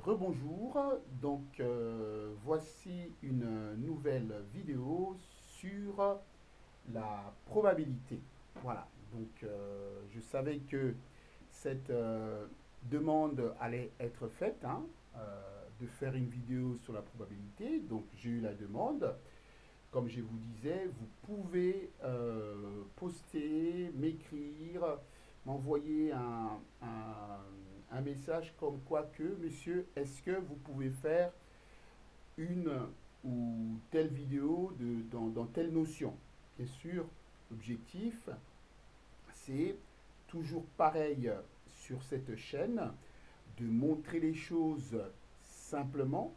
Rebonjour, voici une nouvelle vidéo sur la probabilité. Voilà, je savais que cette demande allait être faite, de faire une vidéo sur la probabilité, donc j'ai eu la demande. Comme je vous disais, vous pouvez poster, m'écrire, m'envoyer un message comme quoi que, monsieur, est-ce que vous pouvez faire une ou telle vidéo dans telle notion. Bien sûr, l'objectif, c'est toujours pareil sur cette chaîne, de montrer les choses simplement,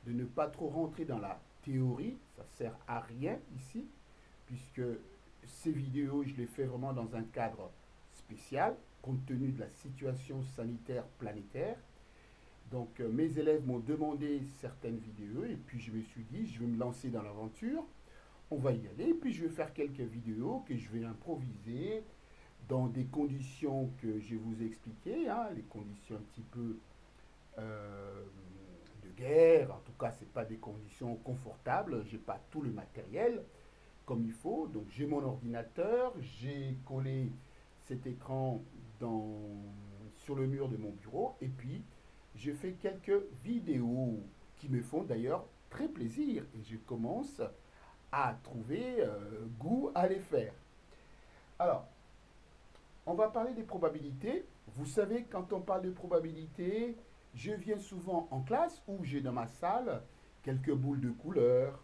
de ne pas trop rentrer dans la théorie, ça sert à rien ici, puisque ces vidéos, je les fais vraiment dans un cadre spécial, compte tenu de la situation sanitaire planétaire. Mes élèves m'ont demandé certaines vidéos, et puis je me suis dit, je vais me lancer dans l'aventure, on va y aller, et puis je vais faire quelques vidéos que je vais improviser dans des conditions que je vous ai expliquées, les conditions un petit peu euh, de guerre. En tout cas, ce n'est pas des conditions confortables. Je n'ai pas tout le matériel comme il faut. Donc, j'ai mon ordinateur, j'ai collé cet écran sur le mur de mon bureau. Et puis, je fais quelques vidéos qui me font d'ailleurs très plaisir. Et je commence à trouver goût à les faire. Alors, on va parler des probabilités. Vous savez, quand on parle de probabilités, je viens souvent en classe ou j'ai dans ma salle quelques boules de couleur.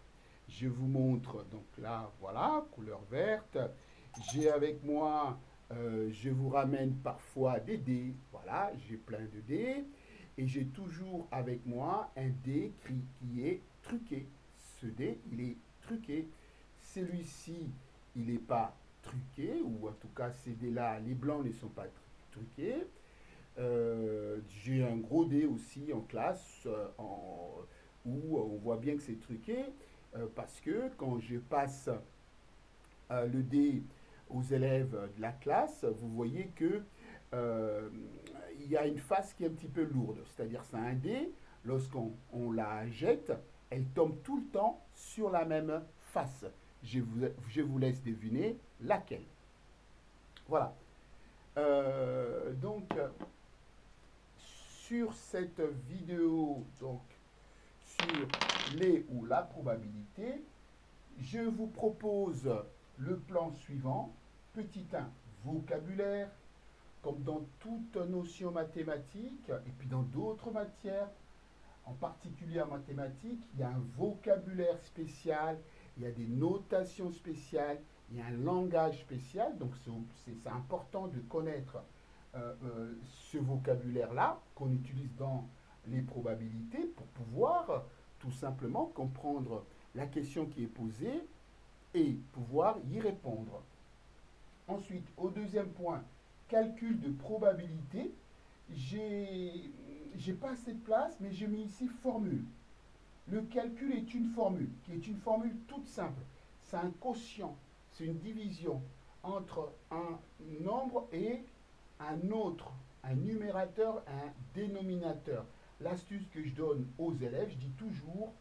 Je vous montre, donc là, voilà, couleur verte. J'ai avec moi, je vous ramène parfois des dés. Voilà, j'ai plein de dés. Et j'ai toujours avec moi un dé qui est truqué. Ce dé, il est truqué. Celui-ci, il n'est pas truqués, ou en tout cas ces dés-là, les blancs ne sont pas truqués. J'ai un gros dé aussi en classe où on voit bien que c'est truqué parce que quand je passe le dé aux élèves de la classe, vous voyez que euh, il y a une face qui est un petit peu lourde. C'est-à-dire c'est un dé, lorsqu'on la jette, elle tombe tout le temps sur la même face. Je vous laisse deviner laquelle. Voilà. Sur cette vidéo, sur les ou la probabilité, je vous propose le plan suivant. Petit 1, vocabulaire, comme dans toute notion mathématique, et puis dans d'autres matières, en particulier en mathématiques, il y a un vocabulaire spécial, il y a des notations spéciales, il y a un langage spécial. Donc c'est important de connaître ce vocabulaire-là qu'on utilise dans les probabilités pour pouvoir tout simplement comprendre la question qui est posée et pouvoir y répondre. Ensuite, au deuxième point, calcul de probabilité. J'ai pas assez de place, mais j'ai mis ici formule. Le calcul est une formule, qui est une formule toute simple. C'est un quotient, c'est une division entre un nombre et un autre, un numérateur, un dénominateur. L'astuce que je donne aux élèves, je dis toujours,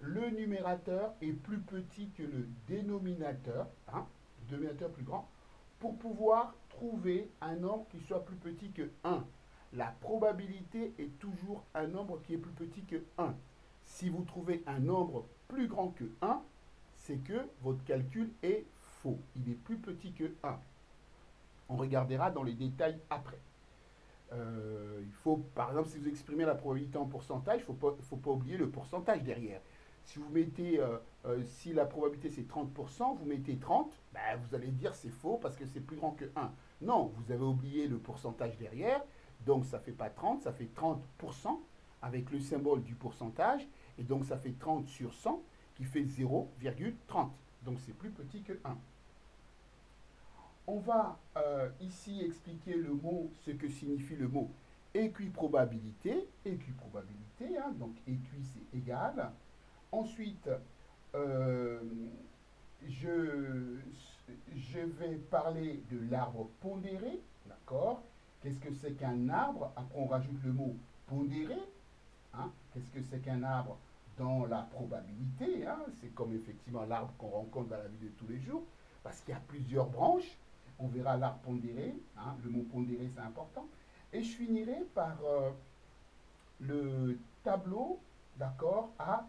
le numérateur est plus petit que le dénominateur, le dénominateur plus grand, pour pouvoir trouver un nombre qui soit plus petit que 1. La probabilité est toujours un nombre qui est plus petit que 1. Si vous trouvez un nombre plus grand que 1, c'est que votre calcul est faux. Il est plus petit que 1. On regardera dans les détails après. Il faut, par exemple, si vous exprimez la probabilité en pourcentage, il ne faut pas oublier le pourcentage derrière. Si vous mettez, si la probabilité c'est 30%, vous mettez 30, ben, vous allez dire c'est faux parce que c'est plus grand que 1. Non, vous avez oublié le pourcentage derrière, donc ça ne fait pas 30, ça fait 30% avec le symbole du pourcentage, et donc ça fait 30 sur 100 qui fait 0,30. Donc c'est plus petit que 1. On va ici expliquer le mot, ce que signifie le mot équiprobabilité. Équiprobabilité, donc équi c'est égal. Ensuite, euh, je, je vais parler de l'arbre pondéré, d'accord. Qu'est-ce que c'est qu'un arbre? Après, on rajoute le mot pondéré, hein. Qu'est-ce que c'est qu'un arbre dans la probabilité, hein? C'est comme effectivement l'arbre qu'on rencontre dans la vie de tous les jours, parce qu'il y a plusieurs branches. On verra l'arbre pondéré, hein. Le mot pondéré, c'est important. Et je finirai par le tableau, d'accord, à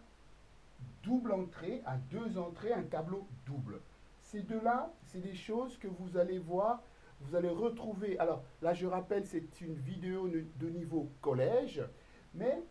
double entrée, à deux entrées, un tableau double. Ces deux-là, c'est des choses que vous allez voir, vous allez retrouver. Alors là, je rappelle, c'est une vidéo de niveau collège, mais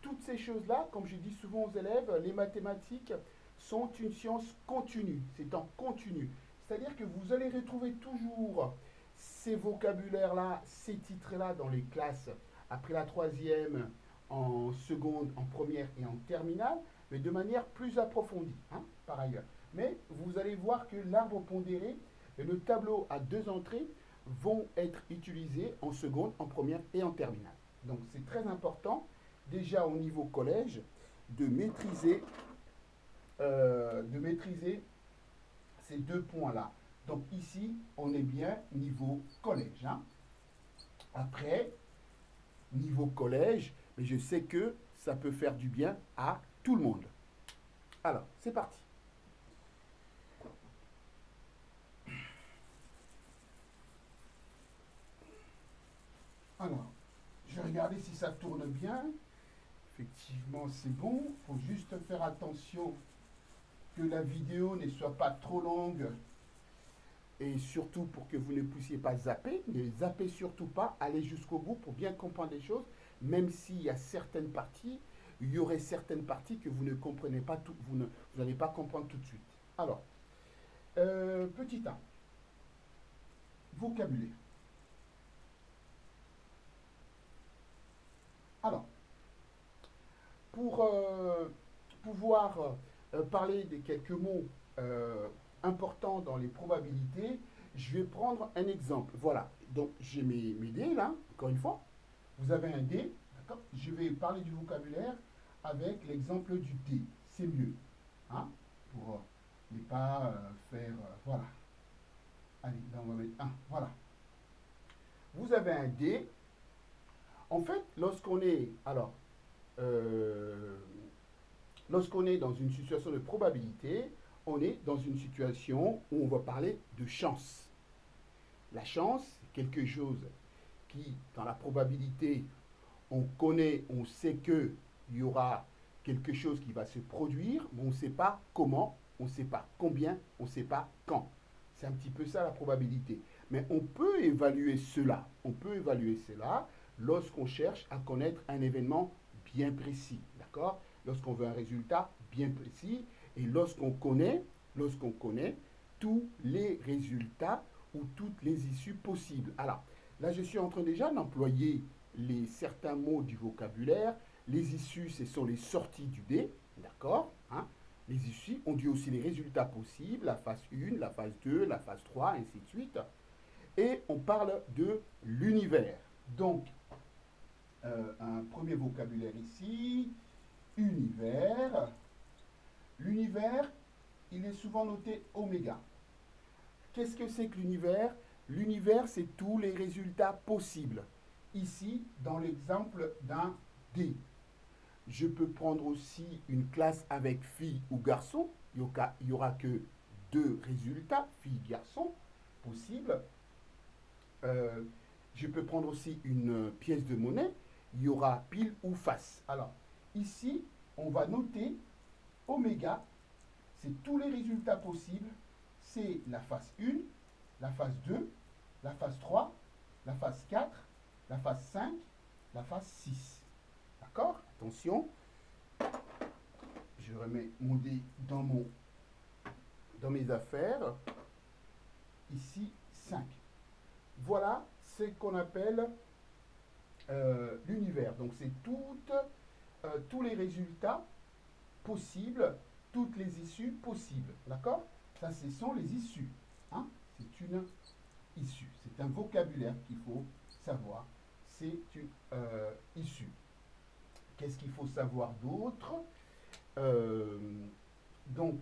toutes ces choses-là, comme je dis souvent aux élèves, les mathématiques sont une science continue, c'est en continu. C'est-à-dire que vous allez retrouver toujours ces vocabulaires-là, ces titres-là dans les classes après la troisième, en seconde, en première et en terminale, mais de manière plus approfondie, hein, par ailleurs. Mais vous allez voir que l'arbre pondéré et le tableau à deux entrées vont être utilisés en seconde, en première et en terminale. Donc c'est très important, déjà au niveau collège, de maîtriser ces deux points-là. Donc ici, on est bien niveau collège, hein. Après, niveau collège, mais je sais que ça peut faire du bien à tout le monde. Alors, c'est parti. Alors, je vais regarder si ça tourne bien. Effectivement, c'est bon. Il faut juste faire attention que la vidéo ne soit pas trop longue. Et surtout pour que vous ne puissiez pas zapper. Ne zappez surtout pas. Allez jusqu'au bout pour bien comprendre les choses. Même s'il y a certaines parties, il y aurait certaines parties que vous ne comprenez pas tout, vous n'allez pas comprendre tout de suite. Alors, petit 1. Vocabulaire. Alors, pour pouvoir parler de quelques mots importants dans les probabilités, je vais prendre un exemple. Voilà, donc j'ai mes dés là, encore une fois. Vous avez un dé, d'accord? Je vais parler du vocabulaire avec l'exemple du dé. C'est mieux, hein? Pour ne pas faire... voilà. Allez, là on va mettre un. Voilà. Vous avez un dé. En fait, lorsqu'on est... Alors, euh, lorsqu'on est dans une situation de probabilité, on est dans une situation où on va parler de chance. La chance, c'est quelque chose qui, dans la probabilité, on connaît, on sait qu'il y aura quelque chose qui va se produire, mais on ne sait pas comment, on ne sait pas combien, on ne sait pas quand. C'est un petit peu ça la probabilité. Mais on peut évaluer cela. On peut évaluer cela lorsqu'on cherche à connaître un événement bien précis. D'accord? Lorsqu'on veut un résultat bien précis et lorsqu'on connaît tous les résultats ou toutes les issues possibles. Alors, là, je suis en train déjà d'employer certains mots du vocabulaire. Les issues, ce sont les sorties du dé, d'accord, hein? Les issues, on dit aussi les résultats possibles, la phase 1, la phase 2, la phase 3, ainsi de suite. Et on parle de l'univers. Donc, un premier vocabulaire ici, univers. L'univers, il est souvent noté oméga. Qu'est-ce que c'est que l'univers? L'univers, c'est tous les résultats possibles. Ici, dans l'exemple d'un dé. Je peux prendre aussi une classe avec fille ou garçon. Il n'y aura que deux résultats, fille-garçon, possibles. Euh, je peux prendre aussi une pièce de monnaie. Il y aura pile ou face. Alors, ici, on va noter oméga, c'est tous les résultats possibles. C'est la phase 1, la phase 2, la phase 3, la phase 4, la phase 5, la phase 6. D'accord? Attention, je remets mon dé dans mes affaires. Ici, 5. Voilà ce qu'on appelle l'univers. Donc, c'est tous les résultats possibles, toutes les issues possibles. D'accord? Ça, ce sont les issues. Hein? C'est une issue. C'est un vocabulaire qu'il faut savoir. C'est une issue. Qu'est-ce qu'il faut savoir d'autre? Donc,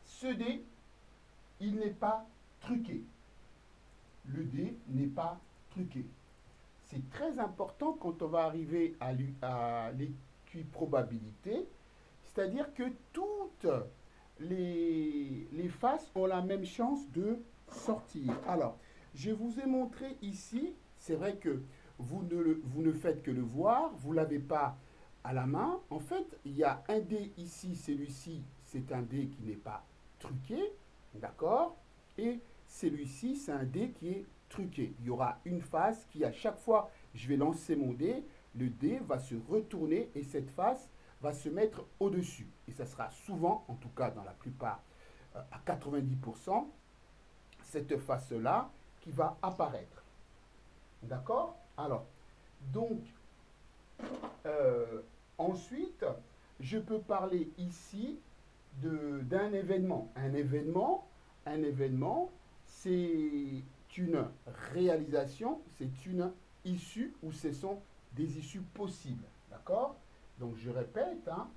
ce dé, il n'est pas truqué. Le dé n'est pas truqué. c'est très important quand on va arriver à l'équiprobabilité, c'est-à-dire que toutes les faces ont la même chance de sortir. Alors, je vous ai montré ici, c'est vrai que vous ne faites que le voir, vous ne l'avez pas à la main. En fait, il y a un dé ici, celui-ci, c'est un dé qui n'est pas truqué, d'accord? Et celui-ci, c'est un dé qui est truqué. Il y aura une face qui, à chaque fois, je vais lancer mon dé, le dé va se retourner et cette face va se mettre au-dessus. Et ça sera souvent, en tout cas dans la plupart, à 90%, cette face-là qui va apparaître. D'accord? Alors, donc, euh, ensuite, je peux parler ici d'un événement. Un événement, c'est une réalisation, c'est une issue ou ce sont des issues possibles. D'accord? Donc je répète, hein,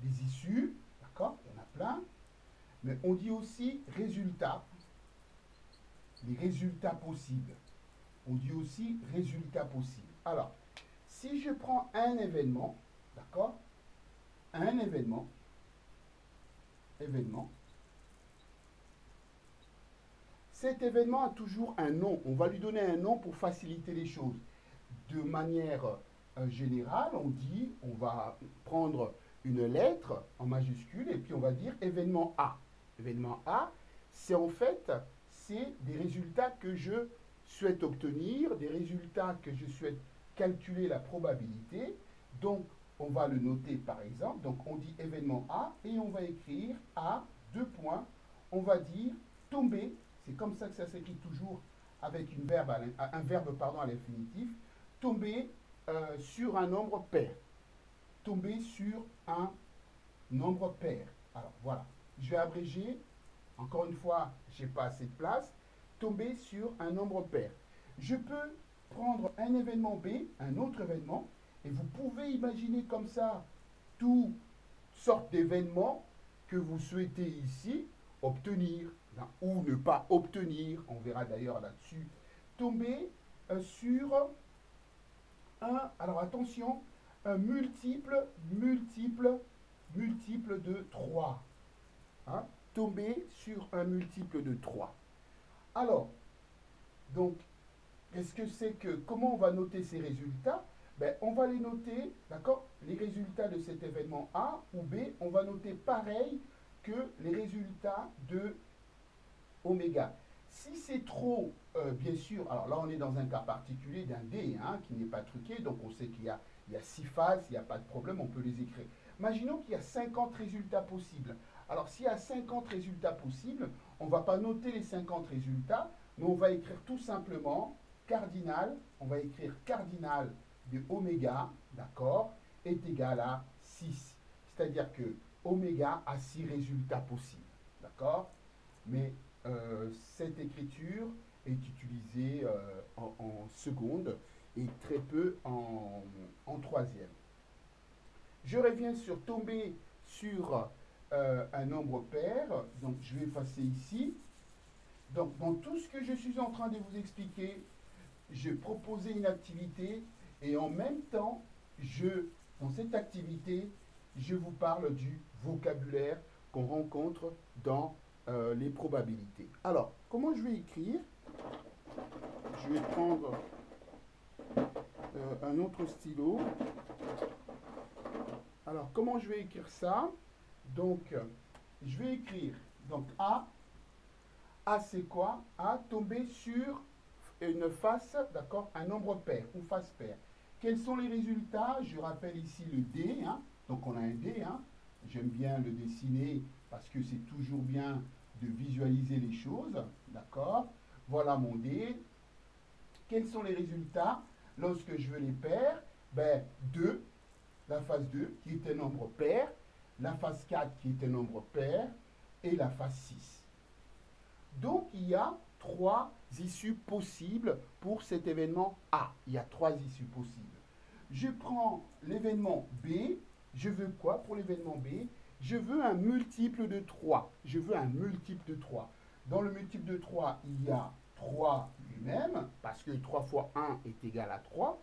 des issues, d'accord? Il y en a plein. Mais on dit aussi résultats, les résultats possibles. On dit aussi résultats possibles. Alors, si je prends un événement, d'accord? Un événement, cet événement a toujours un nom. On va lui donner un nom pour faciliter les choses. De manière générale, on dit, on va prendre une lettre en majuscule et puis on va dire événement A. Événement A, c'est en fait, c'est des résultats que je souhaite obtenir, des résultats que je souhaite calculer la probabilité. Donc, on va le noter par exemple. Donc, on dit événement A et on va écrire A, deux points. On va dire tomber. C'est comme ça que ça s'écrit toujours avec un verbe pardon, à l'infinitif. Tomber sur un nombre pair. Tomber sur un nombre pair. Alors voilà, je vais abréger. Encore une fois, je n'ai pas assez de place. Tomber sur un nombre pair. Je peux prendre un événement B, un autre événement, et vous pouvez imaginer comme ça toutes sortes d'événements que vous souhaitez ici obtenir hein, ou ne pas obtenir. On verra d'ailleurs là-dessus. Tomber sur alors attention, un multiple de 3. Hein, tomber sur un multiple de 3. Alors, donc, qu'est-ce que c'est que, comment on va noter ces résultats? Ben, on va les noter, d'accord? Les résultats de cet événement A ou B, on va noter pareil que les résultats de oméga. Si c'est trop, bien sûr, alors là on est dans un cas particulier d'un dé hein, qui n'est pas truqué, donc on sait il y a 6 phases, il n'y a pas de problème, on peut les écrire. Imaginons qu'il y a 50 résultats possibles. Alors s'il y a 50 résultats possibles, on ne va pas noter les 50 résultats, mais on va écrire tout simplement cardinal, on va écrire cardinal de oméga, d'accord, est égal à 6. C'est-à-dire que oméga a 6 résultats possibles, d'accord? Mais cette écriture est utilisée en seconde et très peu en troisième. Je reviens sur tomber sur un nombre pair. Donc je vais effacer ici. Donc dans tout ce que je suis en train de vous expliquer, je proposais une activité et en même temps, dans cette activité, je vous parle du vocabulaire qu'on rencontre dans les probabilités. Alors, comment je vais écrire? Je vais prendre un autre stylo. Alors, comment je vais écrire ça? Donc, je vais écrire donc A. A, c'est quoi? A, tomber sur une face, d'accord, un nombre pair ou face paire. Quels sont les résultats? Je rappelle ici le D. Hein, donc, on a un D. Hein, j'aime bien le dessiner parce que c'est toujours bien de visualiser les choses. D'accord? Voilà mon dé. Quels sont les résultats lorsque je veux les paires? Ben, 2, la phase 2 qui est un nombre pair, la phase 4 qui est un nombre pair et la phase 6. Donc, il y a 3 issues possibles pour cet événement A. Il y a 3 issues possibles. Je prends l'événement B. Je veux quoi pour l'événement B? Je veux un multiple de 3. Je veux un multiple de 3. Dans le multiple de 3, il y a 3 lui-même, parce que 3 fois 1 est égal à 3.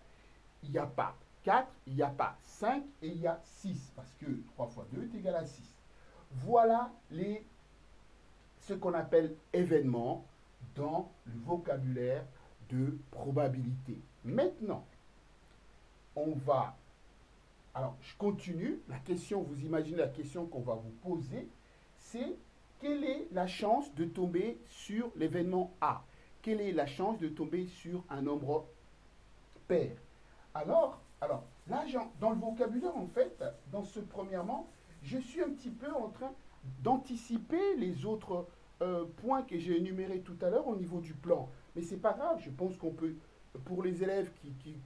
Il n'y a pas 4, il n'y a pas 5 et il y a 6, parce que 3 fois 2 est égal à 6. Voilà ce qu'on appelle événements dans le vocabulaire de probabilité. Maintenant, on va... Alors, je continue. La question, vous imaginez la question qu'on va vous poser, c'est quelle est la chance de tomber sur l'événement A? Quelle est la chance de tomber sur un nombre pair? Alors là, dans le vocabulaire, en fait, dans ce premièrement, je suis un petit peu en train d'anticiper les autres points que j'ai énumérés tout à l'heure au niveau du plan. Mais c'est pas grave, je pense qu'on peut, pour les élèves qui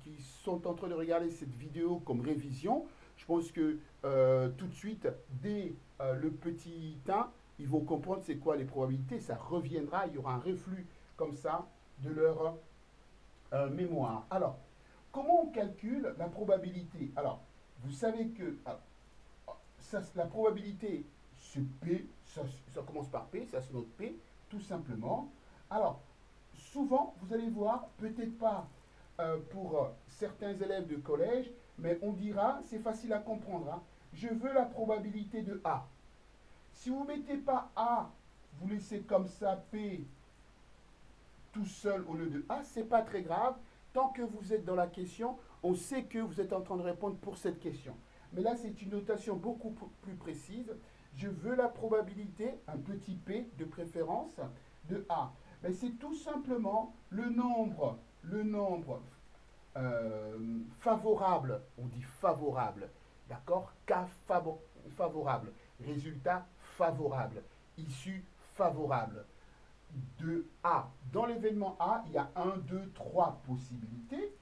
sont en train de regarder cette vidéo comme révision, je pense que tout de suite, dès le petit 1, ils vont comprendre c'est quoi les probabilités, ça reviendra, il y aura un reflux comme ça de leur mémoire. Alors, comment on calcule la probabilité? Alors, vous savez que la probabilité, c'est P, ça commence par P, ça se note P, tout simplement. Alors, souvent, vous allez voir, peut-être pas pour certains élèves de collège, mais on dira, c'est facile à comprendre, hein, je veux la probabilité de A. Si vous ne mettez pas A, vous laissez comme ça P tout seul au lieu de A, c'est pas très grave. Tant que vous êtes dans la question, on sait que vous êtes en train de répondre pour cette question. Mais là, c'est une notation beaucoup plus précise. Je veux la probabilité, un petit p de préférence, de A. Mais c'est tout simplement le nombre favorable, on dit favorable, d'accord? Cas favorable, résultat favorable, issue favorable de A. Dans l'événement A, il y a 1, 2, 3 possibilités.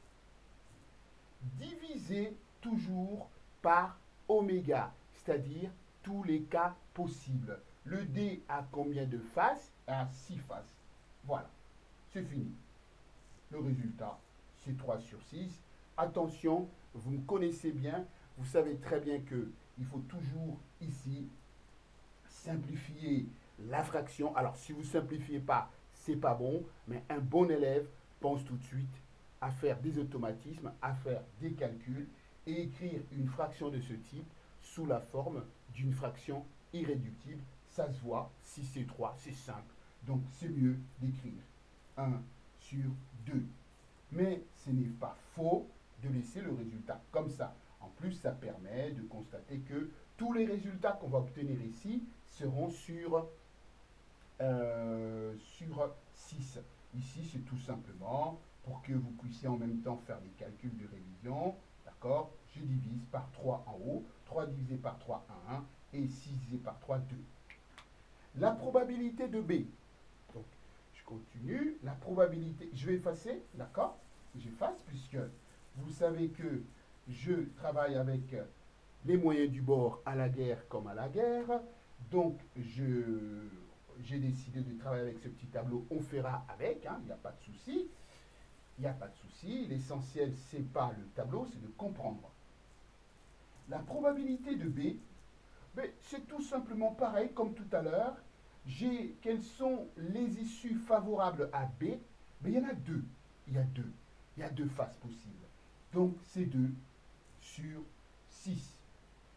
Divisé toujours par oméga, c'est-à-dire tous les cas possibles. Le dé a combien de faces? A 6 faces. Voilà, c'est fini. Le résultat, c'est 3 sur 6. Attention, vous me connaissez bien, vous savez très bien qu'il faut toujours ici simplifier la fraction. Alors, si vous ne simplifiez pas, c'est pas bon, mais un bon élève pense tout de suite à faire des automatismes, à faire des calculs et écrire une fraction de ce type sous la forme d'une fraction irréductible. Ça se voit, si c'est 3, c'est simple. Donc, c'est mieux d'écrire 1 sur 2. Mais ce n'est pas faux de laisser le résultat comme ça. En plus, ça permet de constater que tous les résultats qu'on va obtenir ici seront sur 6. Ici, c'est tout simplement pour que vous puissiez en même temps faire des calculs de révision. D'accord? Je divise par 3 en haut. 3 divisé par 3, 1. Et 6 divisé par 3, 2. La probabilité de B. Donc, je continue. La probabilité, je vais effacer, d'accord? J'efface puisque vous savez que je travaille avec les moyens du bord à la guerre comme à la guerre. Donc, j'ai décidé de travailler avec ce petit tableau. On fera avec, hein, il n'y a pas de souci. Il n'y a pas de souci. L'essentiel, ce n'est pas le tableau, c'est de comprendre. La probabilité de B, c'est tout simplement pareil comme tout à l'heure. Quelles sont les issues favorables à B? Il y en a deux. Il y a deux. Il y a deux faces possibles. Donc, c'est 2 sur 6.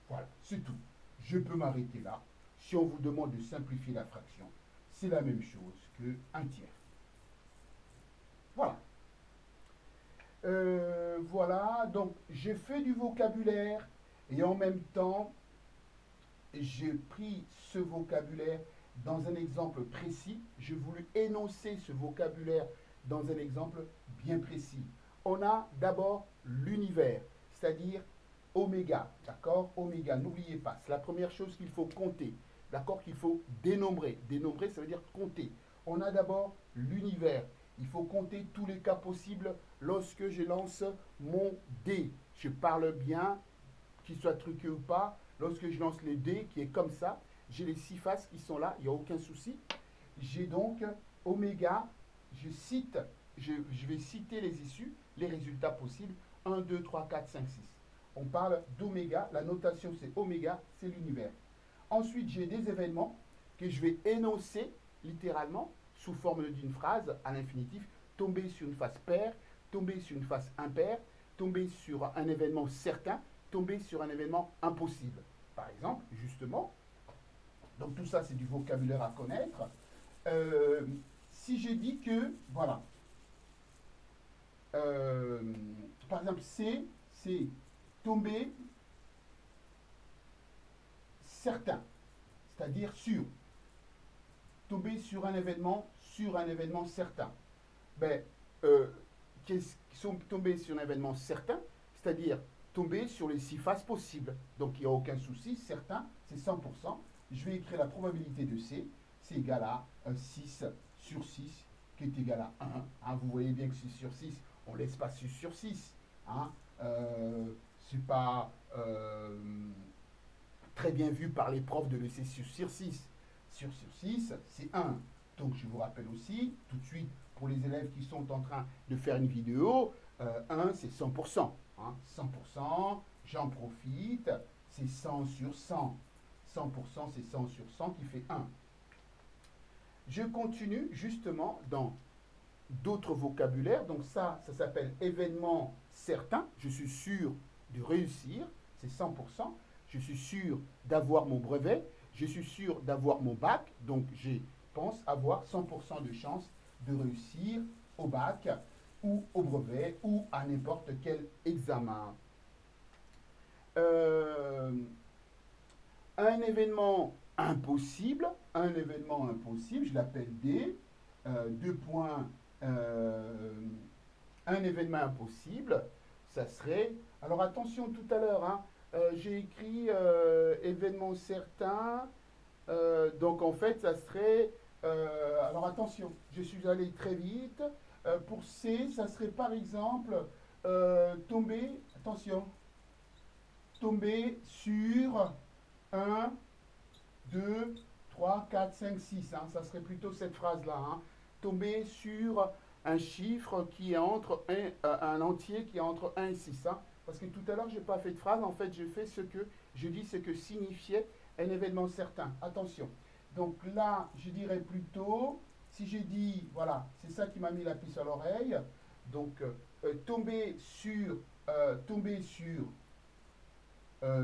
Voilà, c'est tout. Je peux m'arrêter là. Si on vous demande de simplifier la fraction, c'est la même chose que 1 tiers. Voilà. Voilà, donc j'ai fait du vocabulaire et en même temps, j'ai pris ce vocabulaire dans un exemple précis. J'ai voulu énoncer ce vocabulaire dans un exemple bien précis. On a d'abord l'univers, c'est-à-dire oméga, d'accord? Oméga, n'oubliez pas, c'est la première chose qu'il faut compter, d'accord? Qu'il faut dénombrer. Dénombrer, ça veut dire compter. On a d'abord l'univers. Il faut compter tous les cas possibles lorsque je lance mon dé. Je parle bien, qu'il soit truqué ou pas. Lorsque je lance les dés, qui est comme ça, j'ai les 6 faces qui sont là, il n'y a aucun souci. J'ai donc oméga, je vais citer les issues, les résultats possibles, 1, 2, 3, 4, 5, 6. On parle d'oméga, la notation c'est oméga, c'est l'univers. Ensuite, j'ai des événements que je vais énoncer littéralement sous forme d'une phrase à l'infinitif. tomber sur une face paire, tomber sur une face impaire, tomber sur un événement certain, tomber sur un événement impossible. Par exemple, justement, donc tout ça c'est du vocabulaire à connaître. Euh, Si j'ai dit que, voilà, euh, par exemple, c'est tomber certain, c'est-à-dire sûr, tomber sur un événement certain. Ben, euh, qui sont tombés sur un événement certain, c'est-à-dire tomber sur les 6 faces possibles. Donc il n'y a aucun souci, certain, c'est 100%. Je vais écrire la probabilité de C, c'est égal à 6 sur 6, qui est égal à 1. Hein, vous voyez bien que 6 sur 6, on ne laisse pas 6 sur 6. Hein, c'est pas très bien vu par les profs de laisser sur 6. Sur 6, c'est 1. Donc je vous rappelle aussi, tout de suite, pour les élèves qui sont en train de faire une vidéo, 1 c'est 100%. Hein, 100%, j'en profite, c'est 100 sur 100. 100% c'est 100 sur 100 qui fait 1. Je continue justement dans d'autres vocabulaires. Donc ça s'appelle événement certain. Je suis sûr de réussir, c'est 100%. Je suis sûr d'avoir mon brevet. Je suis sûr d'avoir mon bac. Donc je pense avoir 100% de chance de réussir au bac ou au brevet ou à n'importe quel examen. Euh, un événement impossible, je l'appelle D, deux points, euh, un événement impossible, ça serait, alors attention tout à l'heure, hein, j'ai écrit événement certain, donc en fait ça serait, alors attention, je suis allé très vite, pour C, ça serait par exemple tomber, attention, tomber sur un 2 3 4 5 6. Hein, ça serait plutôt cette phrase-là. Hein. Tomber sur un chiffre qui est entre un entier qui est entre 1 et 6. Hein. Parce que tout à l'heure, je n'ai pas fait de phrase. En fait, je dis ce que signifiait un événement certain. Attention. Donc là, je dirais plutôt, si j'ai dit, voilà, c'est ça qui m'a mis la puce à l'oreille. Donc, tomber sur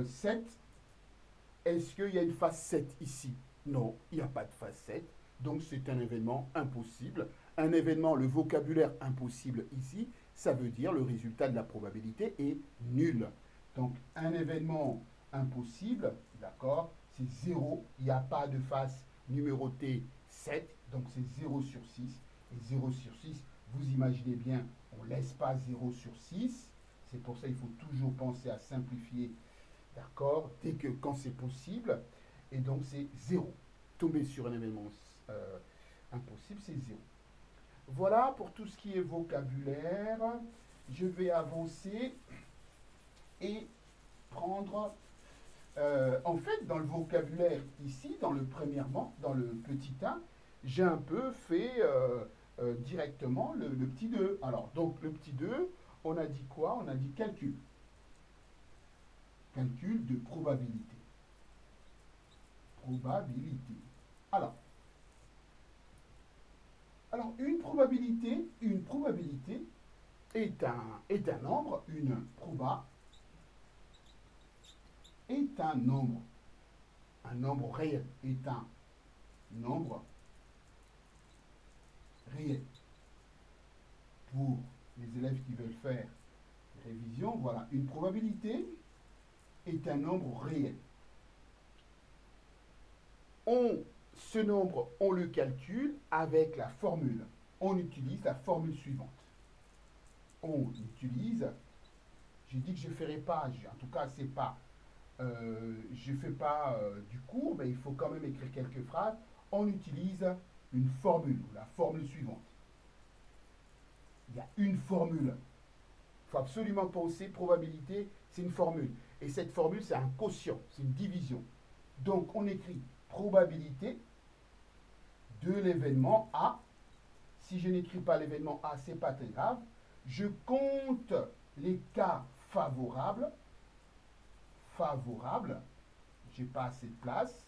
7. Est-ce qu'il y a une phase 7 ici? Non, il n'y a pas de phase 7. Donc c'est un événement impossible. Un événement, le vocabulaire impossible ici, ça veut dire le résultat de la probabilité est nul. Donc un événement impossible, d'accord, c'est 0. Il n'y a pas de phase numérotée 7. Donc c'est 0 sur 6. Et 0 sur 6, vous imaginez bien, on ne laisse pas 0 sur 6. C'est pour ça qu'il faut toujours penser à simplifier. D'accord. Dès que quand c'est possible. Et donc c'est 0. Tomber sur un événement impossible, c'est 0. Voilà pour tout ce qui est vocabulaire. Je vais avancer et prendre. En fait, dans le vocabulaire ici, dans le premièrement, dans le petit 1, j'ai un peu fait directement le petit 2. Alors, donc le petit 2, on a dit quoi? On a dit calcul. Calcul de probabilité. Probabilité. Alors, une probabilité est un nombre, une proba est un nombre réel, est un nombre réel. Pour les élèves qui veulent faire révision, voilà, une probabilité est un nombre réel. Ce nombre, on le calcule avec la formule. On utilise la formule suivante. On utilise, j'ai dit que je ne ferai pas, en tout cas, c'est pas, je ne fais pas du cours, mais il faut quand même écrire quelques phrases. On utilise une formule, la formule suivante. Il y a une formule. Il faut absolument penser, probabilité, c'est une formule. Et cette formule, c'est un quotient, c'est une division. Donc, on écrit probabilité de l'événement A. Si je n'écris pas l'événement A, ce n'est pas très grave. Je compte les cas favorables. J'ai pas assez de place.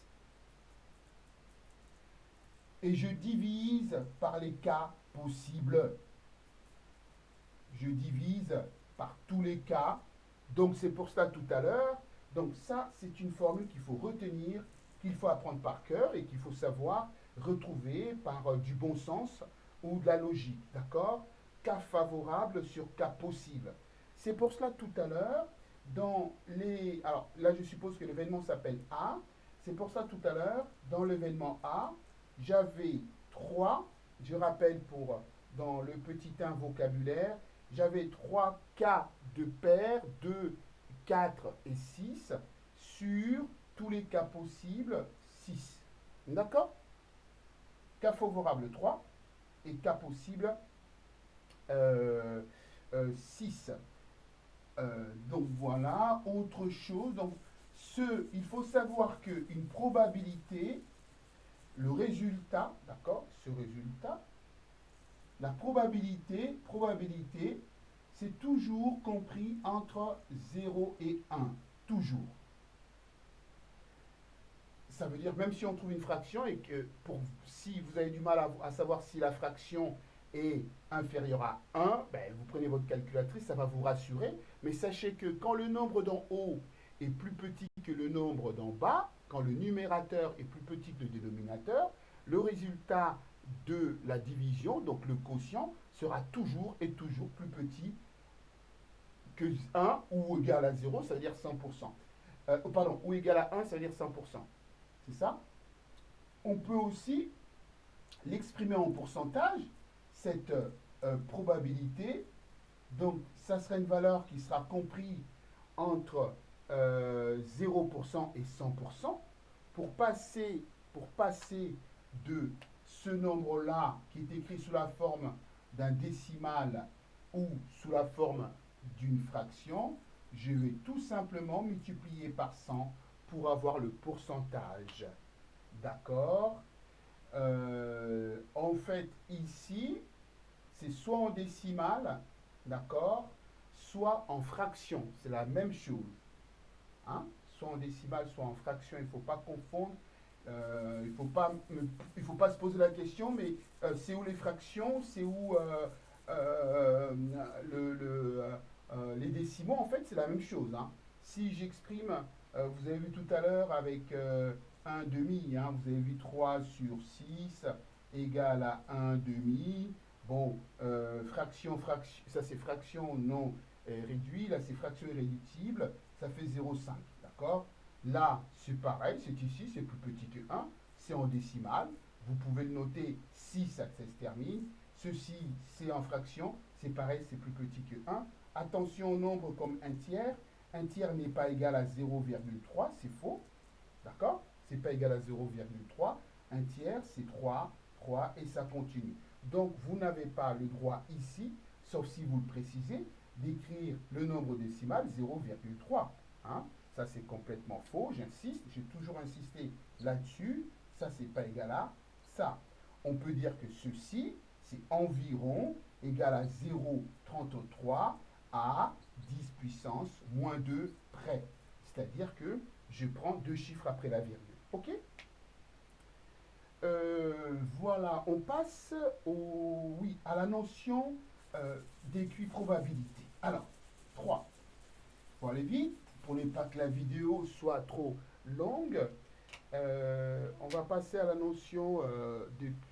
Et je divise par les cas possibles. je divise par tous les cas. Donc c'est pour cela tout à l'heure. Donc ça, c'est une formule qu'il faut retenir, qu'il faut apprendre par cœur et qu'il faut savoir retrouver par du bon sens ou de la logique. D'accord? Cas favorable sur cas possible. C'est pour cela tout à l'heure, dans les... Alors là, je suppose que l'événement s'appelle A. C'est pour ça tout à l'heure, dans l'événement A, j'avais 3, je rappelle pour dans le petit 1 vocabulaire, j'avais 3 cas de paires, 2, 4 et 6 sur tous les cas possibles, 6. D'accord? Cas favorable 3 et cas possible 6. Donc voilà, autre chose. Donc, il faut savoir qu'une probabilité, le résultat, d'accord, ce résultat, la probabilité, c'est toujours compris entre 0 et 1. Toujours. Ça veut dire, même si on trouve une fraction et que si vous avez du mal à savoir si la fraction est inférieure à 1, ben, vous prenez votre calculatrice, ça va vous rassurer. Mais sachez que quand le nombre d'en haut est plus petit que le nombre d'en bas, quand le numérateur est plus petit que le dénominateur, le résultat de la division, donc le quotient, sera toujours et toujours plus petit que 1 ou égal à 0, ça veut dire 100%. Pardon, ou égal à 1, ça veut dire 100%. C'est ça? On peut aussi l'exprimer en pourcentage, cette probabilité. Donc, ça serait une valeur qui sera comprise entre 0% et 100%. Pour passer de ce nombre-là, qui est écrit sous la forme d'un décimal ou sous la forme d'une fraction, je vais tout simplement multiplier par 100 pour avoir le pourcentage. D'accord? En fait, ici, c'est soit en décimale, d'accord, soit en fraction. C'est la même chose. Hein? Soit en décimale, soit en fraction. Il ne faut pas confondre. Il ne faut pas se poser la question, mais c'est où les fractions, c'est où les décimaux, en fait, c'est la même chose. Hein. Si j'exprime, vous avez vu tout à l'heure avec 1 demi, hein, vous avez vu 3 sur 6 égale à 1 demi. Bon, fraction, ça c'est fraction non réduit, là c'est fraction irréductible, ça fait 0,5, d'accord? Là, c'est pareil, c'est ici, c'est plus petit que 1, c'est en décimale, vous pouvez le noter 6, ça se termine. Ceci, c'est en fraction, c'est pareil, c'est plus petit que 1. Attention au nombre comme un tiers n'est pas égal à 0,3, c'est faux, d'accord? C'est pas égal à 0,3, un tiers, c'est 3, 3, et ça continue. Donc, vous n'avez pas le droit ici, sauf si vous le précisez, d'écrire le nombre décimal 0,3. Hein? Ça, c'est complètement faux, j'insiste, j'ai toujours insisté là-dessus. Ça, c'est pas égal à ça. On peut dire que ceci, c'est environ égal à 0,33 à 10 puissance moins 2 près. C'est-à-dire que je prends deux chiffres après la virgule. OK? Voilà, on passe oui, à la notion d'équiprobabilité. Alors, 3. Pour aller vite, pour ne pas que la vidéo soit trop longue, on va passer à la notion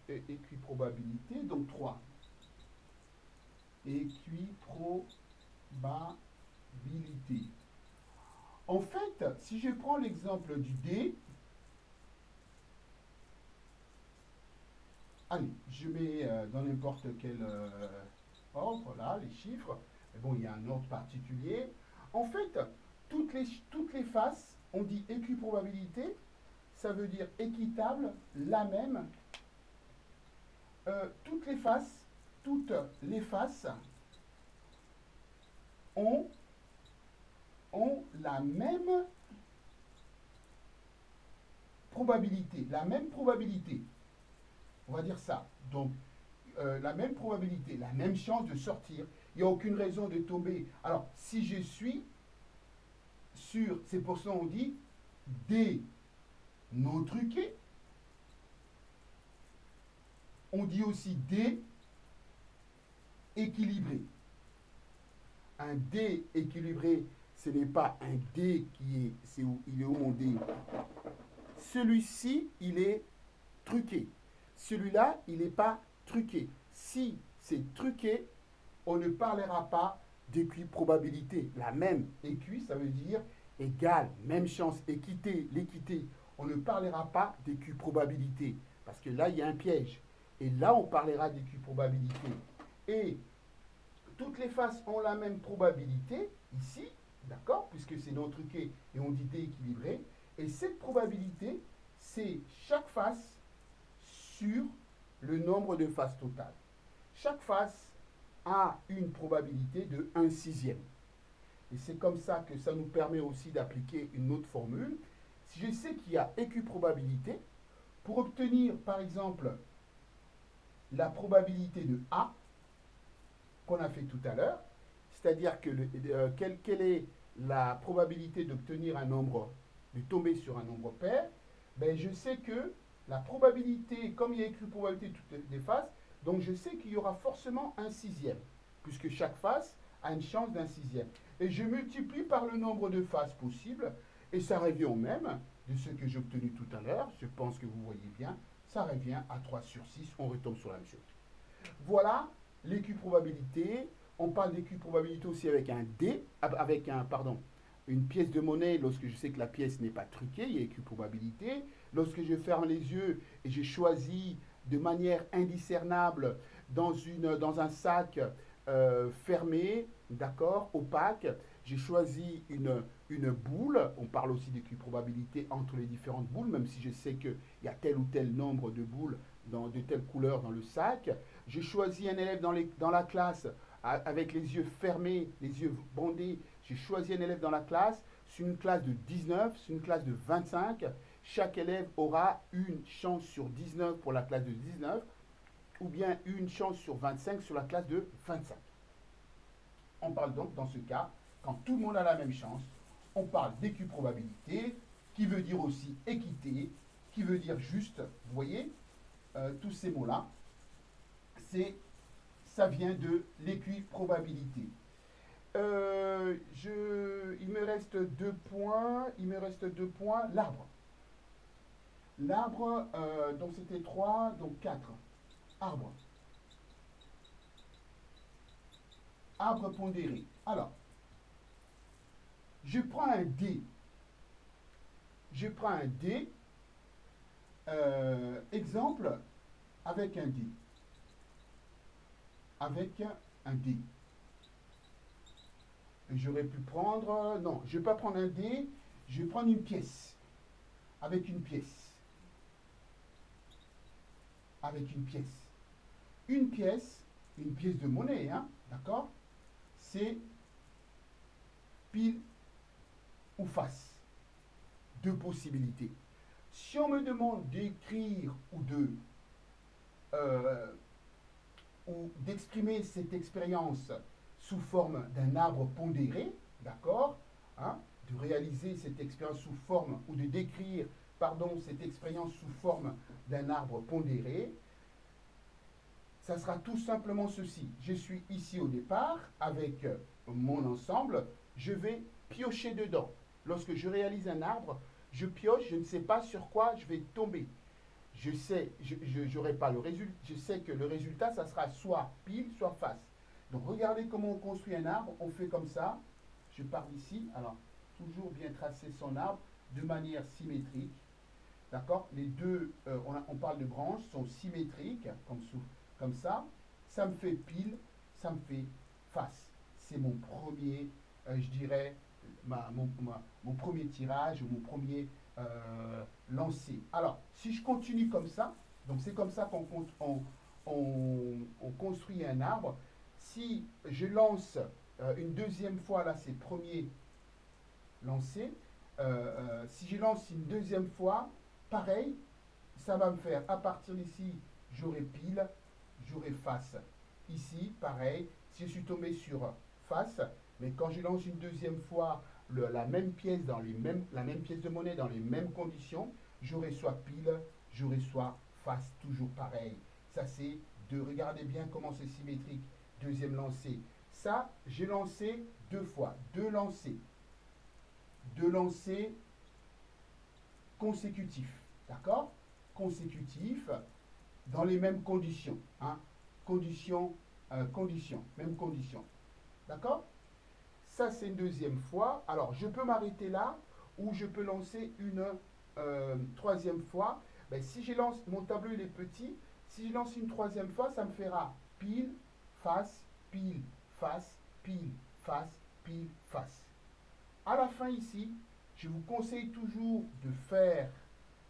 d'équiprobabilité. Donc, 3. Équiprobabilité. En fait, si je prends l'exemple du dé, allez, je mets dans n'importe quel ordre, là, les chiffres. Mais bon, il y a un ordre particulier. En fait, toutes les faces, on dit équiprobabilité, ça veut dire équitable, la même. Toutes les faces ont la même probabilité. La même probabilité. On va dire ça. Donc, la même probabilité, la même chance de sortir. Il n'y a aucune raison de tomber. Alors, si je suis sur, c'est pour ça qu'on dit des non truqués. On dit aussi des équilibrés. Un dé équilibré, ce n'est pas un dé il est où mon dé? Celui-ci, il est truqué. Celui-là, il n'est pas truqué. Si c'est truqué, on ne parlera pas d'équiprobabilité. La même équi, ça veut dire égal, même chance, équité, l'équité. On ne parlera pas d'équiprobabilité. Parce que là, il y a un piège. Et là, on parlera d'équiprobabilité. Et toutes les faces ont la même probabilité, ici, d'accord, puisque c'est non truqué et on dit dééquilibré. Et cette probabilité, c'est chaque face sur le nombre de faces totales. Chaque face a une probabilité de 1 sixième. Et c'est comme ça que ça nous permet aussi d'appliquer une autre formule. Si je sais qu'il y a équiprobabilité, pour obtenir par exemple la probabilité de A qu'on a fait tout à l'heure, c'est-à-dire que quelle est la probabilité d'obtenir un nombre, de tomber sur un nombre pair, ben je sais que la probabilité, comme il y a écrit probabilité toutes les faces, donc je sais qu'il y aura forcément un sixième, puisque chaque face a une chance d'un sixième. Et je multiplie par le nombre de faces possibles, et ça revient au même de ce que j'ai obtenu tout à l'heure. Je pense que vous voyez bien, ça revient à 3 sur 6, on retombe sur la même chose. Voilà l'équiprobabilité. On parle d'équiprobabilité aussi avec un dé, avec un, pardon, une pièce de monnaie lorsque je sais que la pièce n'est pas truquée, il y a équiprobabilité. Lorsque je ferme les yeux et j'ai choisi de manière indiscernable dans un sac fermé, d'accord, opaque, j'ai choisi une boule. On parle aussi d'équiprobabilité entre les différentes boules, même si je sais qu'il y a tel ou tel nombre de boules de telle couleur dans le sac. J'ai choisi un élève dans la classe avec les yeux fermés, les yeux bandés. J'ai choisi un élève dans la classe. C'est une classe de 19, c'est une classe de 25. Chaque élève aura une chance sur 19 pour la classe de 19 ou bien une chance sur 25 sur la classe de 25. On parle donc dans ce cas, quand tout le monde a la même chance, on parle d'équiprobabilité, qui veut dire aussi équité, qui veut dire juste, vous voyez, tous ces mots-là, ça vient de l'équiprobabilité. Il me reste 2 points. Il me reste 2 points. L'arbre. L'arbre, donc c'était 3, donc 4. Arbre. Arbre pondéré. Alors, je prends un dé. Je prends un dé. Exemple, avec un dé. Avec un dé. J'aurais pu prendre... Non, je ne vais pas prendre un dé. Je vais prendre une pièce. Avec une pièce. Avec une pièce de monnaie, hein, d'accord? C'est pile ou face. Deux possibilités. Si on me demande d'écrire euh, ou d'exprimer cette expérience sous forme d'un arbre pondéré, d'accord, hein, de réaliser cette expérience sous forme ou de décrire, pardon, cette expérience sous forme d'un arbre pondéré, ça sera tout simplement ceci. Je suis ici au départ avec mon ensemble, je vais piocher dedans. Lorsque je réalise un arbre, je pioche, je ne sais pas sur quoi je vais tomber. Je sais, j'aurai pas le résultat, je sais que le résultat, ça sera soit pile, soit face. Donc regardez comment on construit un arbre, on fait comme ça. Je pars d'ici, alors toujours bien tracer son arbre de manière symétrique. D'accord? Les deux, on parle de branches, sont symétriques, comme ça. Ça me fait pile, ça me fait face. C'est mon premier, je dirais, mon premier tirage ou mon premier lancer. Alors, si je continue comme ça, donc c'est comme ça on construit un arbre. Si je lance une deuxième fois, là c'est premier lancé, si je lance une deuxième fois, pareil, ça va me faire, à partir d'ici, j'aurai pile, j'aurai face. Ici, pareil, si je suis tombé sur face, mais quand je lance une deuxième fois la même pièce la même pièce de monnaie dans les mêmes conditions, j'aurai soit pile, j'aurai soit face, toujours pareil. Ça c'est de regarder bien comment c'est symétrique. Deuxième lancé, Ça, j'ai lancé 2 fois. 2 lancers. 2 lancers consécutifs. D'accord? Consécutifs dans les mêmes conditions. Hein? Conditions, conditions, même conditions. D'accord? Ça, c'est une deuxième fois. Alors, je peux m'arrêter là ou je peux lancer une troisième fois. Ben, si je lance, mon tableau il est petit, si je lance une troisième fois, ça me fera pile, face, pile, face, pile, face, pile, face. À la fin ici, je vous conseille toujours de faire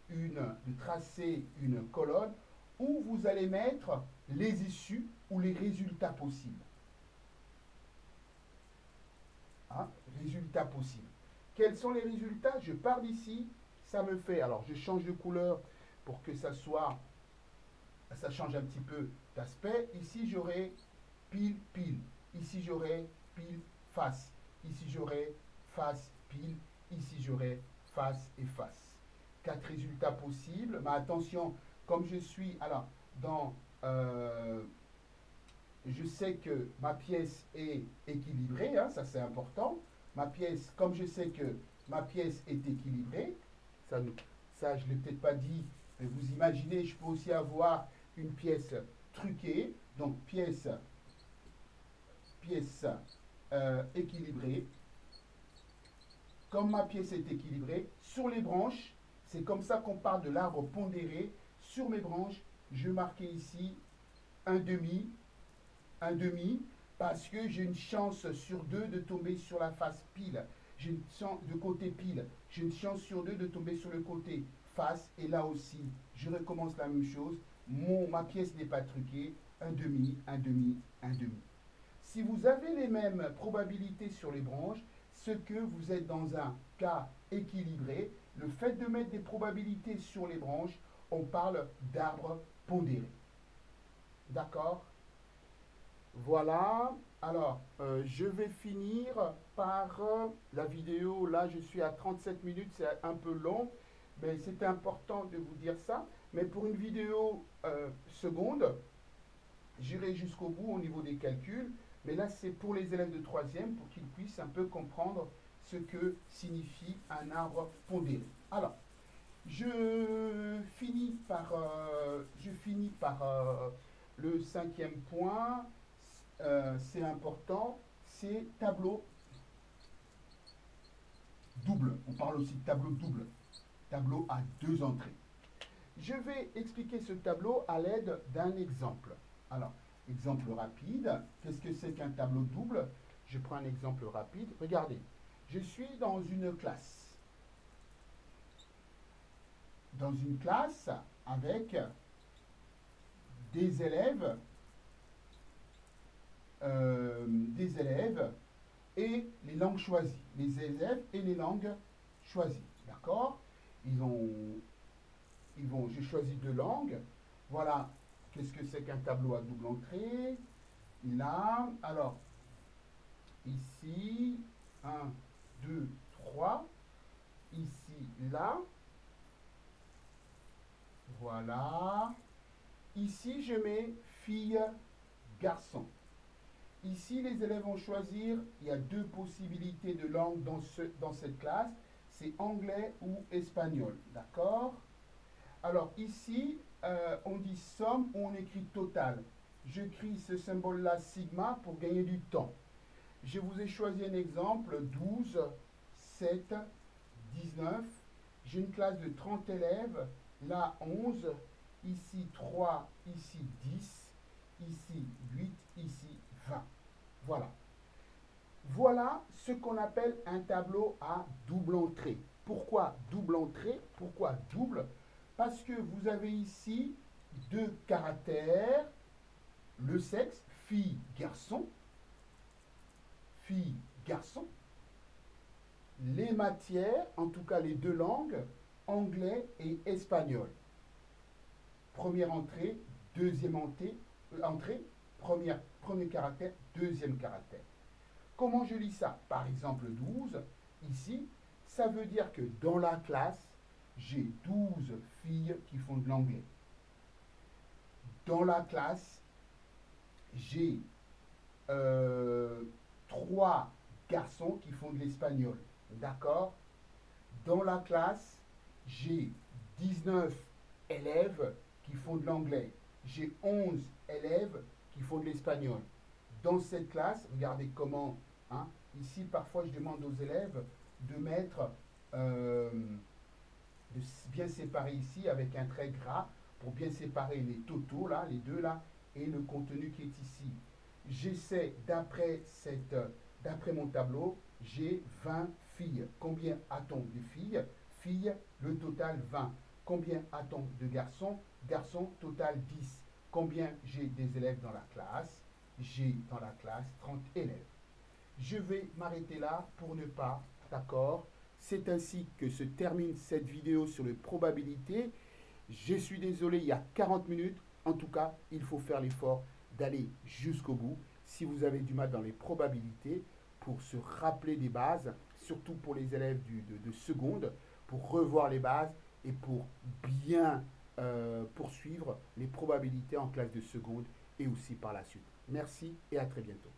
de tracer une colonne où vous allez mettre les issues ou les résultats possibles. Hein, résultats possibles. Quels sont les résultats? Je pars d'ici, ça me fait. Alors, je change de couleur pour que ça change un petit peu d'aspect. Ici, j'aurai pile, pile. Ici, j'aurai pile, face. Ici, j'aurai face, pile. Ici, j'aurai face et face. 4 résultats possibles. Mais attention, comme je suis, alors, je sais que ma pièce est équilibrée, hein, ça c'est important. Ma pièce, comme je sais que ma pièce est équilibrée, ça, ça je ne l'ai peut-être pas dit, mais vous imaginez, je peux aussi avoir une pièce truquée, donc pièce équilibrée. Comme ma pièce est équilibrée, sur les branches, c'est comme ça qu'on parle de l'arbre pondéré. Sur mes branches, je marquais ici un demi, parce que j'ai une chance sur 2 de tomber sur la face pile. J'ai une chance de côté pile. J'ai une chance sur 2 de tomber sur le côté face. Et là aussi, je recommence la même chose. Ma pièce n'est pas truquée. Un demi, un demi, un demi. Si vous avez les mêmes probabilités sur les branches, ce que vous êtes dans un cas équilibré, le fait de mettre des probabilités sur les branches, on parle d'arbre pondéré. D'accord? Voilà. Alors, je vais finir par la vidéo. Là, je suis à 37 minutes, c'est un peu long, mais c'était important de vous dire ça. Mais pour une vidéo seconde, j'irai jusqu'au bout au niveau des calculs. Mais là, c'est pour les élèves de troisième, pour qu'ils puissent un peu comprendre ce que signifie un arbre pondéré. Alors, je finis par le cinquième point. C'est important, c'est tableau double. On parle aussi de tableau double, tableau à 2 entrées. Je vais expliquer ce tableau à l'aide d'un exemple. Alors, exemple rapide, qu'est-ce que c'est qu'un tableau double? Je prends un exemple rapide. Regardez, je suis dans une classe. Dans une classe avec des élèves et les langues choisies. Les élèves et les langues choisies. D'accord? J'ai choisi 2 langues. Voilà, qu'est-ce que c'est qu'un tableau à double entrée? Là, alors, ici, 1, 2, 3. Ici, là. Voilà. Ici, je mets fille, garçon. Ici, les élèves vont choisir, il y a 2 possibilités de langue dans cette classe, c'est anglais ou espagnol, d'accord? Alors ici, on dit somme ou on écrit total. J'écris ce symbole-là, sigma, pour gagner du temps. Je vous ai choisi un exemple, 12, 7, 19. J'ai une classe de 30 élèves, là 11, ici 3, ici 10, ici 8, ici 20. Voilà. Voilà ce qu'on appelle un tableau à double entrée. Pourquoi double entrée? Pourquoi double? Parce que vous avez ici 2 caractères, le sexe, fille, garçon, les matières, en tout cas les 2 langues, anglais et espagnol. Première entrée, deuxième entrée, premier caractère, deuxième caractère. Comment je lis ça? Par exemple 12, ici, ça veut dire que dans la classe, j'ai 12 filles qui font de l'anglais. Dans la classe, j'ai euh, 3 garçons qui font de l'espagnol. D'accord? Dans la classe, j'ai 19 élèves qui font de l'anglais. J'ai 11 élèves qui font de l'espagnol. Dans cette classe, regardez comment, hein, ici parfois je demande aux élèves de mettre, euh, de bien séparer ici avec un trait gras pour bien séparer les totaux là, les deux là, et le contenu qui est ici. J'essaie d'après mon tableau, j'ai 20 filles. Combien a-t-on de filles? Filles, le total 20. Combien a-t-on de garçons? Garçons, total 10. Combien j'ai des élèves dans la classe? J'ai dans la classe 30 élèves. Je vais m'arrêter là pour ne pas, d'accord? C'est ainsi que se termine cette vidéo sur les probabilités. Je suis désolé, il y a 40 minutes. En tout cas, il faut faire l'effort d'aller jusqu'au bout. Si vous avez du mal dans les probabilités, pour se rappeler des bases, surtout pour les élèves de seconde, pour revoir les bases et pour bien poursuivre les probabilités en classe de seconde et aussi par la suite. Merci et à très bientôt.